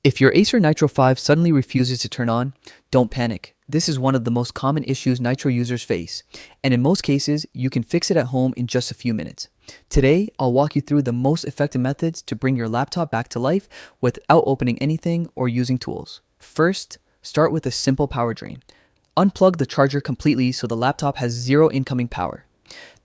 If your Acer Nitro 5 suddenly refuses to turn on, don't panic. This is one of the most common issues Nitro users face, and in most cases, you can fix it at home in just a few minutes. Today, I'll walk you through the most effective methods to bring your laptop back to life without opening anything or using tools. First, start with a simple power drain. Unplug the charger completely so the laptop has zero incoming power.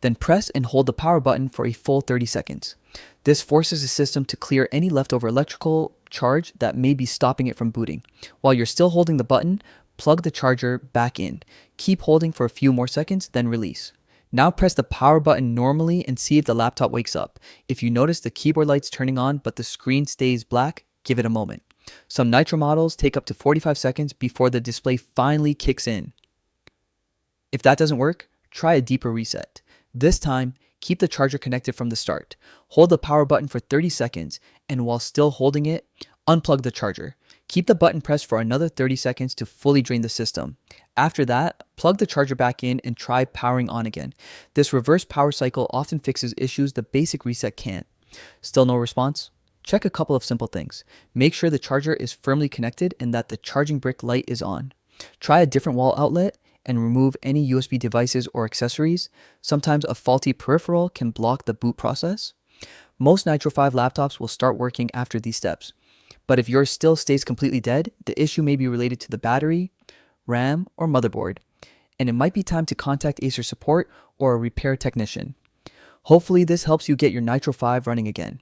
Then press and hold the power button for a full 30 seconds. This forces the system to clear any leftover electrical charge that may be stopping it from booting. While you're still holding the button, plug the charger back in. Keep holding for a few more seconds, then release. Now press the power button normally and see if the laptop wakes up. If you notice the keyboard lights turning on but the screen stays black, give it a moment. Some Nitro models take up to 45 seconds before the display finally kicks in. If that doesn't work, try a deeper reset. This time, keep the charger connected from the start. Hold the power button for 30 seconds, and while still holding it, unplug the charger. Keep the button pressed for another 30 seconds to fully drain the system. After that, plug the charger back in and try powering on again. This reverse power cycle often fixes issues the basic reset can't. Still no response? Check a couple of simple things. Make sure the charger is firmly connected and that the charging brick light is on. Try a different wall outlet and remove any USB devices or accessories. Sometimes a faulty peripheral can block the boot process. Most Nitro 5 laptops will start working after these steps. But if yours still stays completely dead, the issue may be related to the battery, RAM, or motherboard, and it might be time to contact Acer support or a repair technician. Hopefully this helps you get your Nitro 5 running again.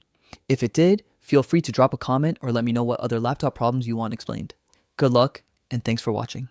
If it did, feel free to drop a comment or let me know what other laptop problems you want explained. Good luck, and thanks for watching.